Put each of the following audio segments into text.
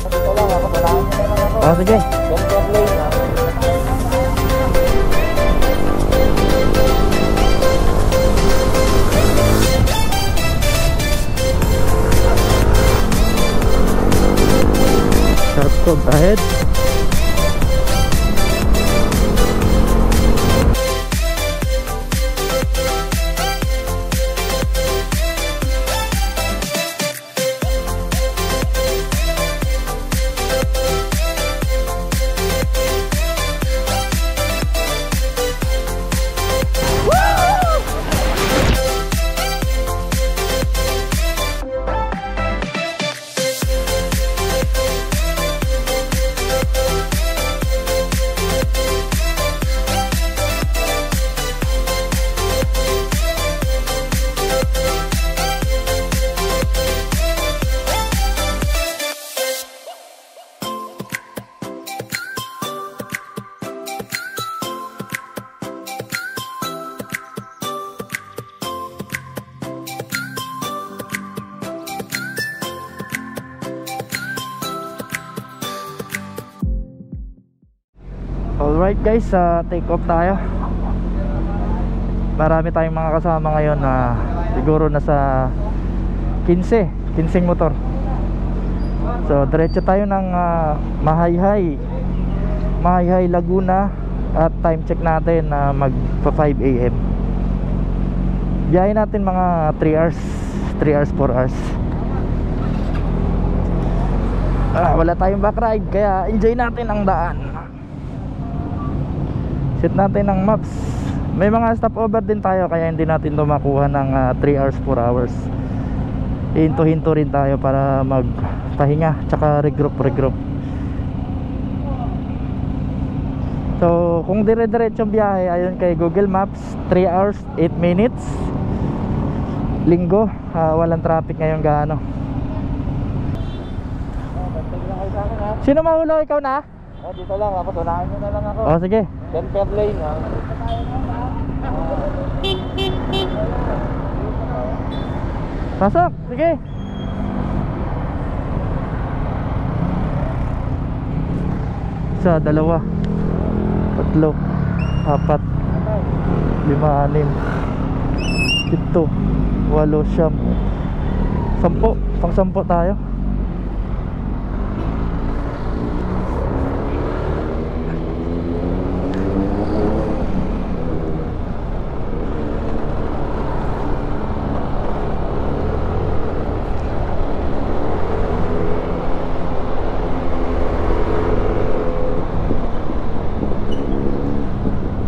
Dito lang ako, wala nyo naman ako. Oh, sige. Center lane ha. Sharp ahead. Alright guys, take off tayo. Marami tayong mga kasama ngayon na siguro nasa 15 motor. So diretso tayo ng Mahayhay Laguna. At time check natin na magpa 5 AM. Biyahe natin mga 3 hours 4 hours. Wala tayong back ride, kaya enjoy natin ang daan. Set natin ng maps. May mga stopover din tayo, kaya hindi natin makuha ng 3 hours 4 hours. Hinto-hinto rin tayo para magpahinga tsaka regroup. So kung dire-diretsong biyahe ayon kay Google Maps, 3 hours 8 minutes. Linggo, walang traffic ngayon gaano. Sino mahuli, ikaw na? Dito lang ako, tunahan nyo na lang ako. Oh sige. Center lane ha. Pasok, sige. Isa, dalawa, tatlo, apat, 5, 6, 7, 8, 9, 10. Pang 10 tayo.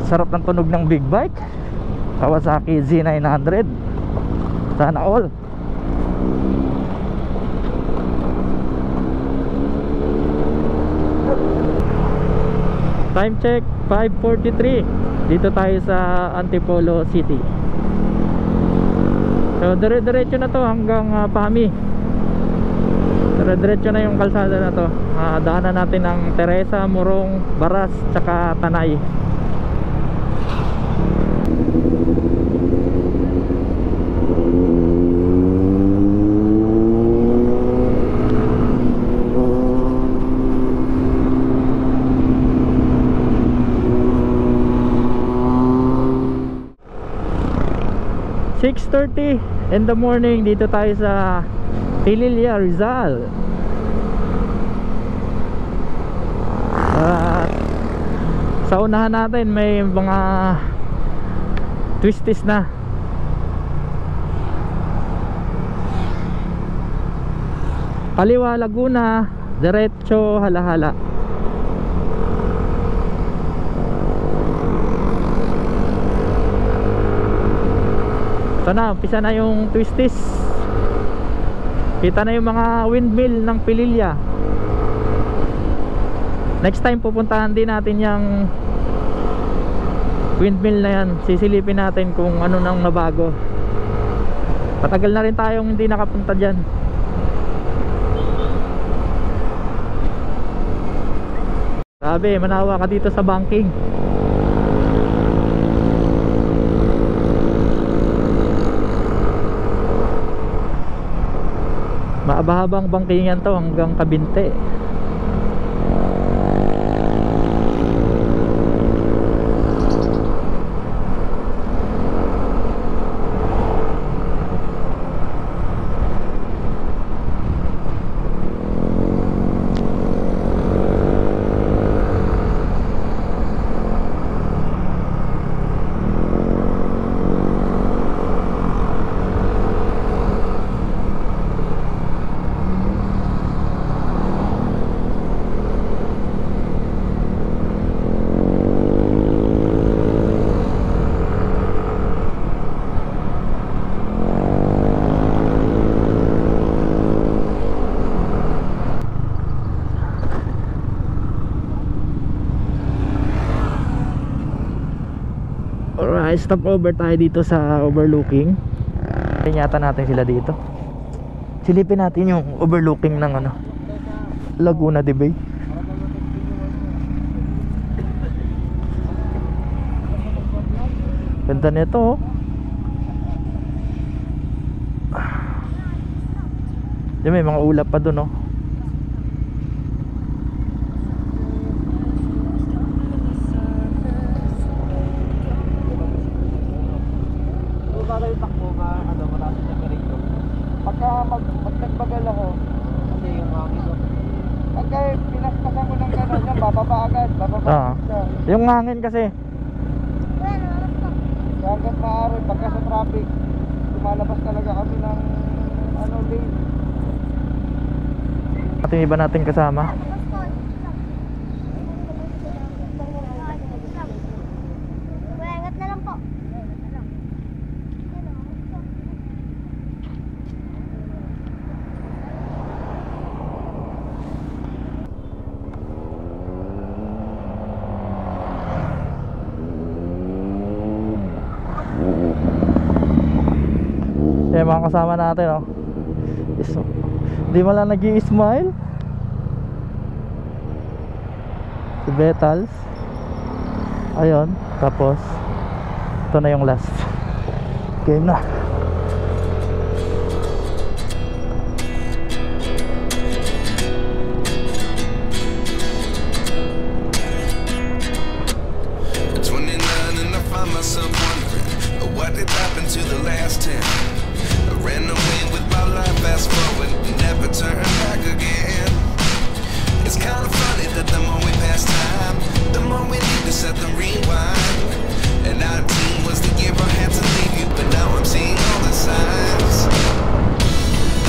Sarap ng tunog ng big bike Kawasaki Z900. Sana all. Time check 5:43. Dito tayo sa Antipolo City. So dire-diretso na to hanggang Pami. Dire-diretso na yung kalsada na to. Daanan natin ang Teresa, Morong, Baras, tsaka Tanay. (6:30 in the morning). Dito tayo sa Pililla, Rizal. Sa unahan natin may mga twisties na. Kaliwa Laguna, diretso Halahala. Ito na, umpisa na yung twisties. Kita na yung mga windmill ng Pililla. Next time pupuntahan din natin yung windmill na yan. Sisilipin natin kung ano nang nabago. Patagal na rin tayong hindi nakapunta dyan. Sabi, manawa ka dito sa banking. Maabang bangkingan to hanggang Kabinte. Stop over tayo dito sa overlooking. Inyata natin sila dito. Silipin natin yung overlooking ng ano, Laguna de Bay. Ganda nito, oh. Diyan may mga ulap pa dun, oh. Bagay takbo nga, ano, marami sa karito. Pag nagbagal ako, kasi yung hangin ko. Pagka pinaspasan ko ng gano'n, yan, bababa agad, bababa siya. Yung hangin kasi. Kaya hanggang maaari, pagka sa traffic, lumalabas talaga kami ng, ano, lane. At yung iba natin kasama. Ingat na lang po. Eh, mga kasama natin, oh. Di mo lang nag-i-smile. Si Betals. Ayun, tapos ito na yung last. Game na. At 29 and I find myself wondering what did happen to the last 10. I ran away with my life, fast forward, never turn back again. It's kind of funny that the more we pass time, the more we need to set the rewind. And 19 was the year I had to leave you, but now I'm seeing all the signs.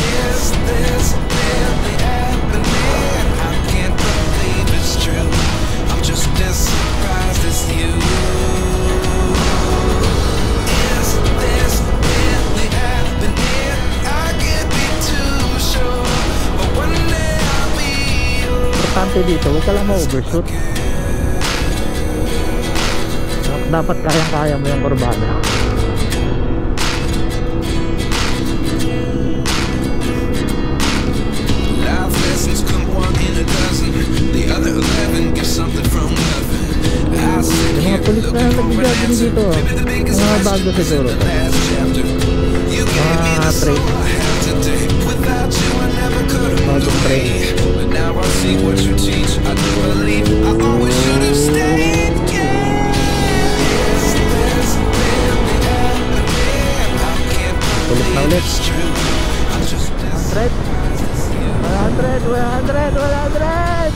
Is this really happening? I can't believe it's true. I'm just as surprised as you. Is this really happening? I can't be too sure, but one day I'll be yours. Importante dito, huwag ka lang ma-overshoot. Dapat kayang-kaya mo yung kurbada. Life lessons come one in a dozen. The other 11 get something from nothing. I sit Yung mga here pulis na looking for an nag-jogging answer. dito, Maybe the biggest mga lesson bago is in siguro. the last chapter. You gave me the soul I have today. Without you I never could have moved Bagong train. away. But now I see what you teach. I do believe I always should have stayed. Yeah. Is this really happening? I can't Ulit na believe ulit. it's true. I'm just as 100 100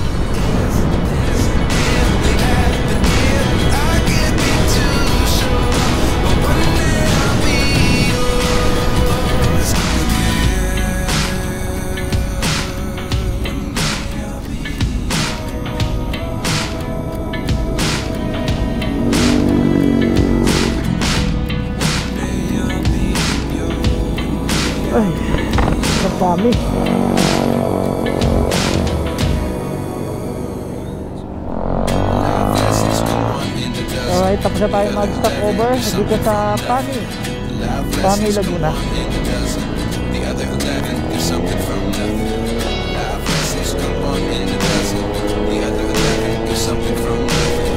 I can't be too sure, but one day I'll be yours again. One day I'll be yours. Ay, kapami. Lessons come one in a dozen. Alright, tapos na tayo mag-stop over dito sa Pani, Pani Laguna. The other 11 is something from nothing. Life lessons come one in a dozen. The other 11 is something from nothing.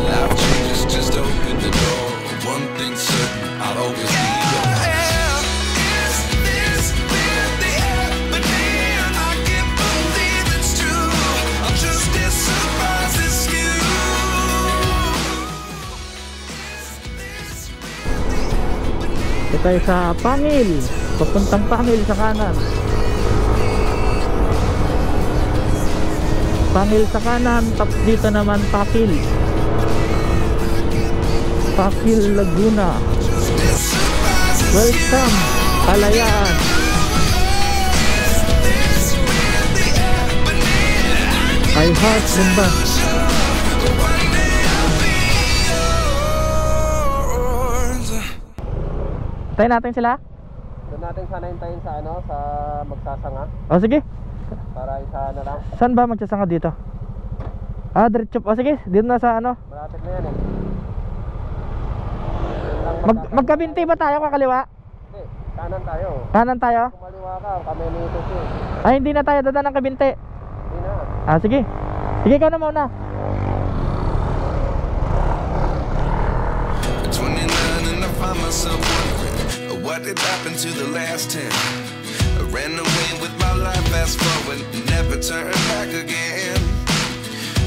Life changes, just open the door. One thing certain, I'll always be yours. Is this really happening? I can't believe it's true. I'm just as surprised as you. Ito tayo sa Pangil, papuntang Pangil sa kanan. Pangil sa kanan, tapos dito naman Pakil. Pakil Laguna. Welcome, Kalayaan. I heart Lumba. Tayo natin sila? Doon natin sana hintayin sa ano, sa magsasanga. O sige, Para isa na lang. saan ba magsasanga dito? Ah, diretso. O sige, dito na sa ano. Malapit na yan eh. Magkabinti ba tayo kakaliwa? Hindi, kanan tayo. Kanan tayo? Kumaliwa ka, kami nito siya. Ay, hindi na tayo dadaan ng kabinti. Hindi na. Ah, sige. Sige, ikaw na muna. 29 and I find myself wondering what did happen to the last 10. I ran away with my life, fast forward, never turn back again.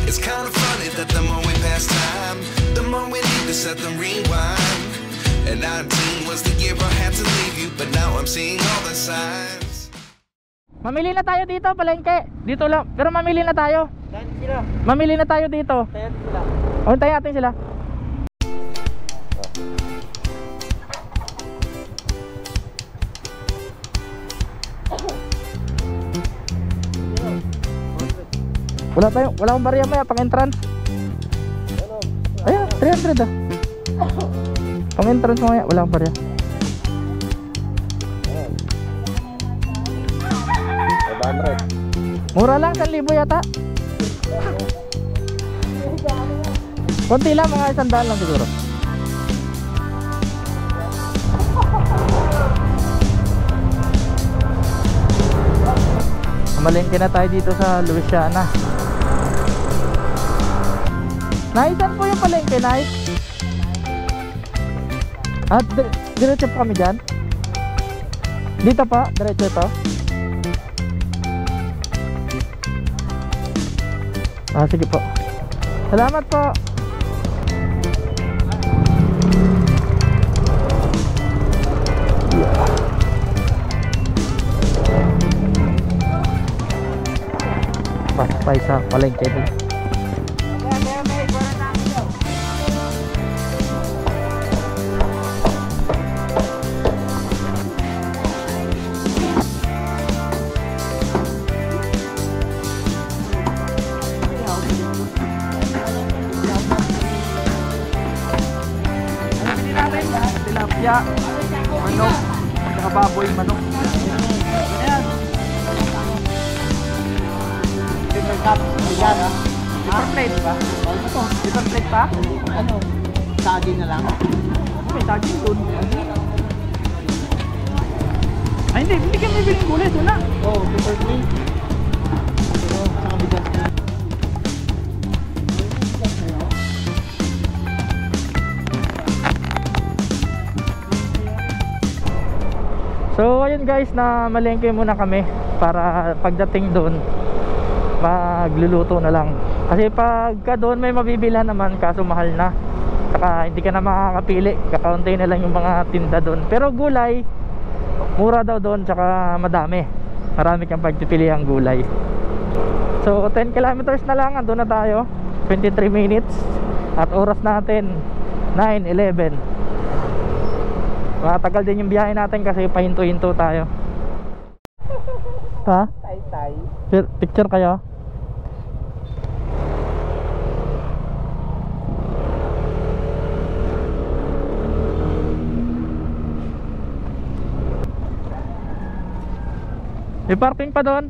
It's kind of funny that the more we pass time, the more we need to set the rewind. And 19 was the year I had to leave you, but now I'm seeing all the signs. Mamili na tayo dito, palengke. Dito lang. Pero mamili na tayo. Tayo sila. Mamili na tayo dito. Tayo sila. O, tayo natin sila. Wala akong barya maya pang entrance. Ayan, 300 ah. Pang entrance mo maya, wala akong barya. 500. Mura lang, 1,000 yata. Konti lang, mga 100 lang siguro. Malengke na tayo dito sa Louisiana. Nay, saan po yung palengke, Nay? At diretso po kami dyan? Dito pa? Diretso ito? Ah, sige po. Salamat po. Paspay sa palengke din. Tilapia, manok, saka baboy, manok. Ayan. Different plate ba? Different plate pa? Ano? Saging na lang? May saging dun. Ay hindi kami biling gulay, ito na. Oo, different plate. Pero, saka bigas na. So ayun guys, na malengke muna kami para pagdating doon magluluto na lang. Kasi pagka doon may mabibilhan naman kaso mahal na. Saka hindi ka na makakapili, kakaunti na lang yung mga tinda doon. Pero gulay, mura daw doon, tsaka madami. Marami kang pagpipiliang gulay. So 10 kilometers na lang, andun na tayo. 23 minutes. At oras natin 9:11. Matagal din yung biyahe natin kasi pahinto-hinto tayo. Ha? Tay-tay. Picture kayo? May parking pa doon.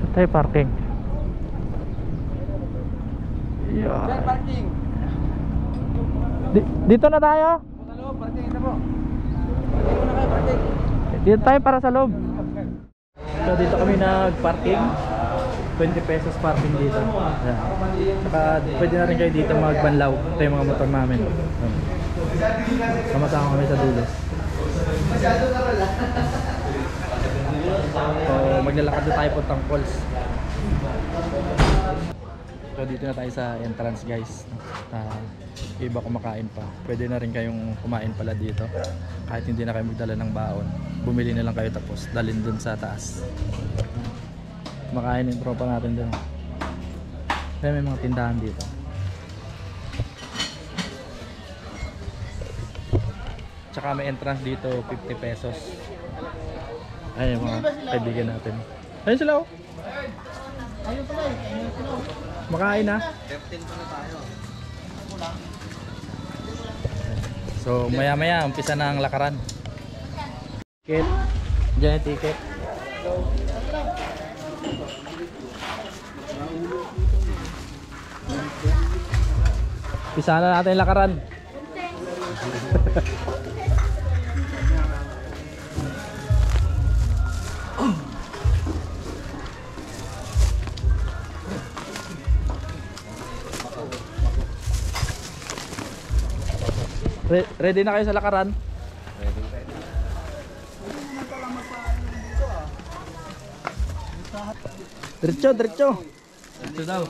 Saan tayo parking? Yan, parking. Dito na tayo? Sa loob, parking na po. Parking muna kayo, parking. Dito tayo para sa loob. So dito kami nag-parking. 20 pesos parking dito. Ayan. Saka pwede na rin kayo dito magbanlaw. Ito yung mga motor namin. Sama-sama kami sa dulo. So maglalakad na tayo puntang falls. So dito na tayo sa entrance guys. Iba kumakain pa. Pwede na rin kayong kumain pala dito. Kahit hindi na kayo magdala ng baon. Bumili na lang kayo tapos dalhin dun sa taas. Kumakain yung tropa natin dun. Kaya may mga tindahan dito. Tsaka may entrance dito 50 pesos. Ayun yung mga kaibigan natin. Ayun sila oh. Makain na. 15 pa na tayo. So maya maya umpisa na ang lakaran. Ticket. Diyan yung ticket. Pisa na natin lakaran. Ready na kayo sa lakaran? Diretso, diretso. Diretso daw.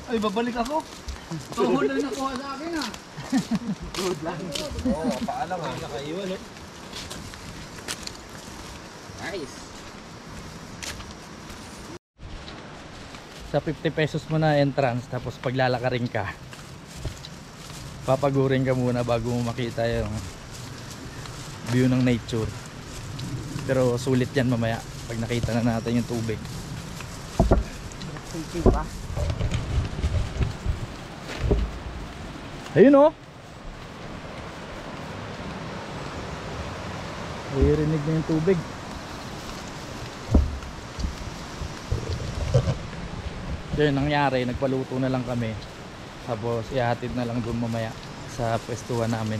Ay, babalik ako. Tuhod lang nakuha sa akin ah. Tuhod lang. Oo, paalam ah. Nakaiwan eh. Nice. Sa 50 pesos mo na entrance, tapos paglalakarin ka, papagurin ka muna bago mo makita yung view ng nature. Pero sulit yan mamaya pag nakita na natin yung tubig. Ayun oh. Naririnig na yung tubig. Yun nangyari, nagpaluto na lang kami. Tapos ihatid na lang doon mamaya sa pwestuhan namin.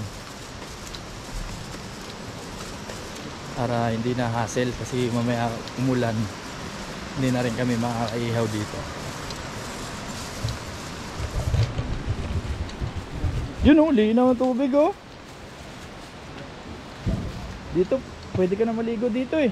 Para hindi na hassle kasi mamaya umulan. Hindi na rin kami makakaihaw dito. Yun oh, linaw ang tubig oh. Dito, pwede ka na maligo dito eh.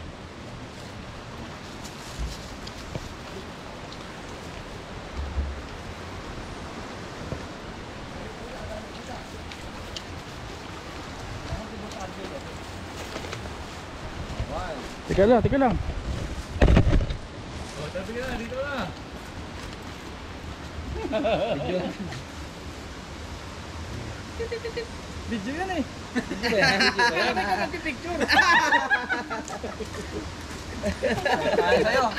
Teka lang, teka lang. Oh, tabi ka na, dito na. Video yan eh. Video yan. Nagpipicture. Kaya sa'yo.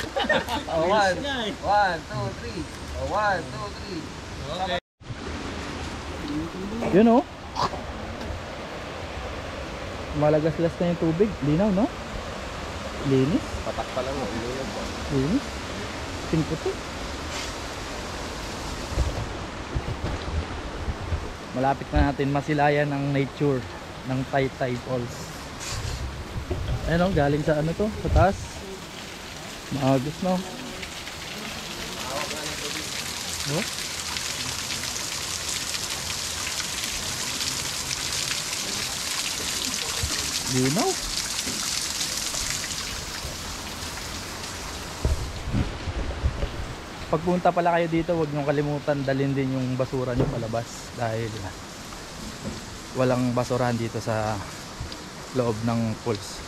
Oh, 1, 2, 3. Oh, 1, 2, 3. Okay. Yun oh. Malagaslas na yung tubig. Linaw no? Linis. Patak pa lang mo. Linis. Pingputi. Malapit na natin masilayan ang nature ng Taytay Falls. Ayun oh, galing sa ano to? Sa taas. Maagos no? Oh? Linaw. Pagpunta pala kayo dito, huwag nyo kalimutan dalhin din yung basura nyo palabas dahil walang basurahan dito sa loob ng falls.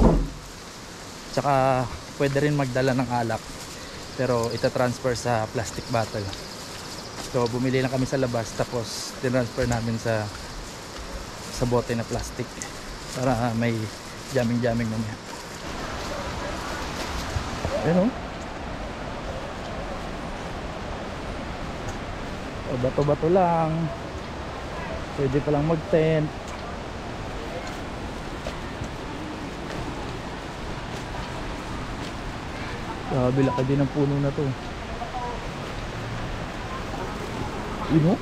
Tsaka pwede rin magdala ng alak pero itatransfer sa plastic bottle. So bumili lang kami sa labas tapos tinransfer namin sa bote na plastic para may jamming mamaya. Ayun oh. O bato-bato lang. Pwede pa lang mag-tent. Grabe laki din ang puno na to. Yun o?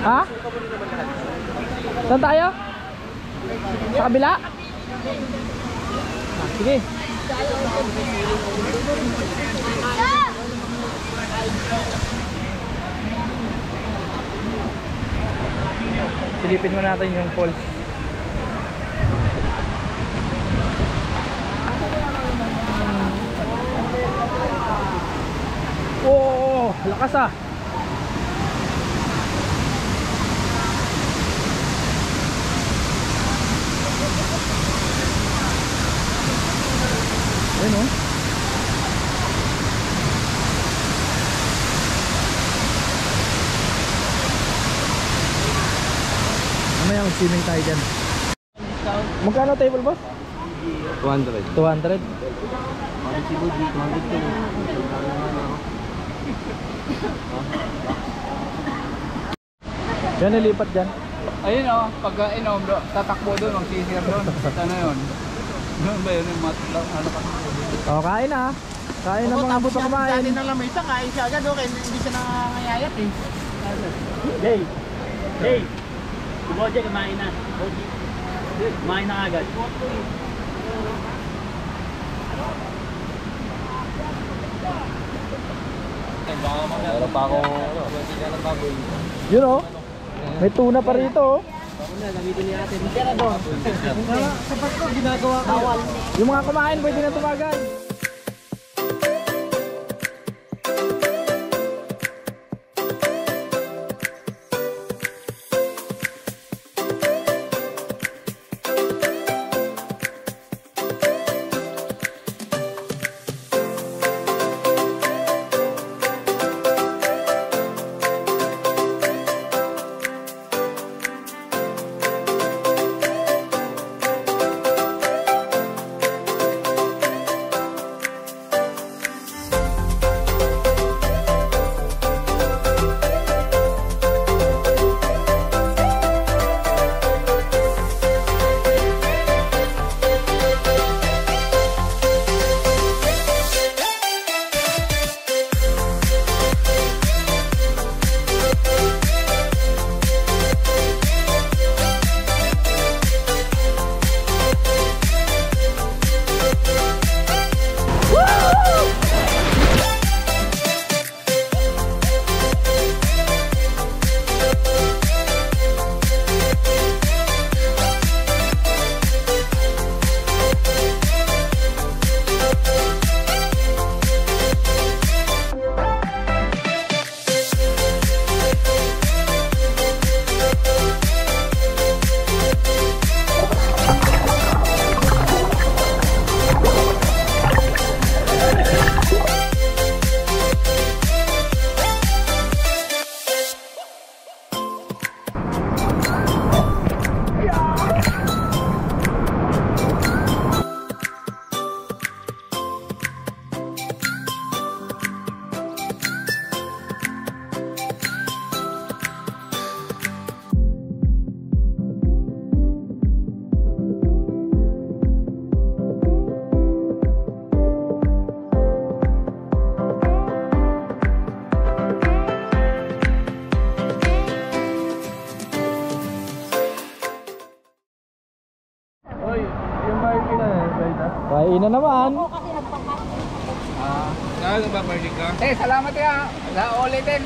Ha? Saan tayo? Sa kabila? Ah, sige. Silipin mo natin yung falls. Oh, lakas ah. Ayun oh. Mamaya mag-swimming tayo dyan. Magkano table boss? 200. 200. Yan nilipat dyan. Ayun o, pagka tatakbo doon, magsisir doon. Ano yun? Doon ba yun yung ano ka? O, kain na. Kain na mga buto kumain. Dati na lang may isa, kain siya agad, okay? Hindi siya nangangayayat eh. Hey! Hey! Si Boje kumain na. Kumain na agad. Meron pa akong hindi na baboy. Yun o. May tuna pa rito oh. Yung mga kumain pwede na tumagal. Kain na naman. Kaya ba party ka? Salamat ya. Sa ulitin.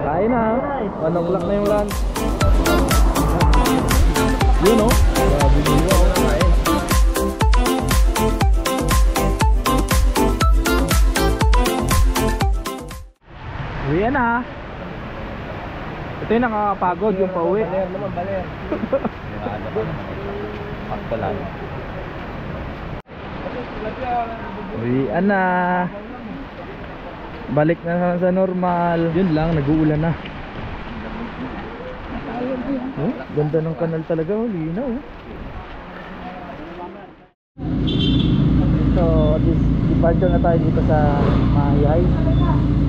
Kain na. 1 o'clock na yung lunch. Yun oh. Grabe dito ako kain. Uwi na. Ito yung nakakapagod yung pauwi. Baler. Akbalan. Uwian na. Balik na sa normal. Yun lang, nag-uulan na. Oh, ganda ng kanal talaga, oh, linaw. So, departure na tayo dito sa Mahayay.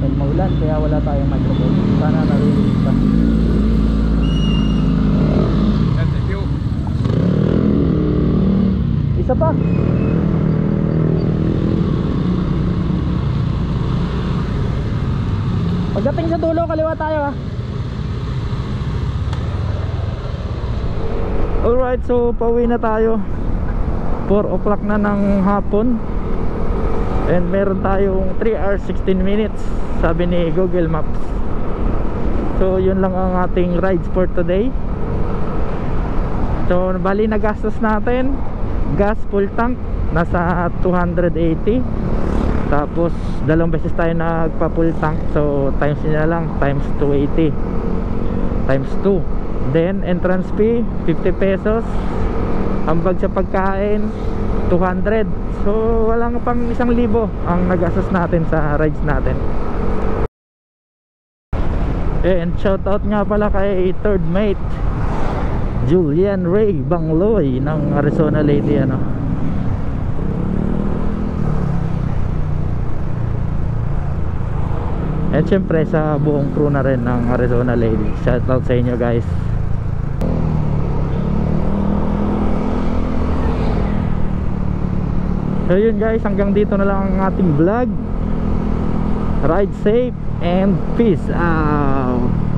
Dahil maulan, kaya wala tayong microphone. Sana narinig pa. Thank you. Isa pa. Pagdating sa dulo, kaliwa tayo ha. Alright, so pauwi na tayo. 4 o'clock na ng hapon. And meron tayong 3 hours 16 minutes, sabi ni Google Maps. So yun lang ang ating rides for today. So bali na gastos natin, gas full tank nasa 280. Tapos dalawang beses tayo nagpa full tank, so times nila lang, times 280 times 2 Then entrance fee 50 pesos. Ambag sa pagkain 200. So walang pang 1,000 ang nagastos natin sa rides natin. And shout out nga pala kay third mate Julian Ray Bangloy ng Arizona Lady ano. At syempre sa buong crew na rin ng Arizona Lady. Shout out sa inyo guys. So yun guys, hanggang dito na lang ang ating vlog. Ride safe and peace out.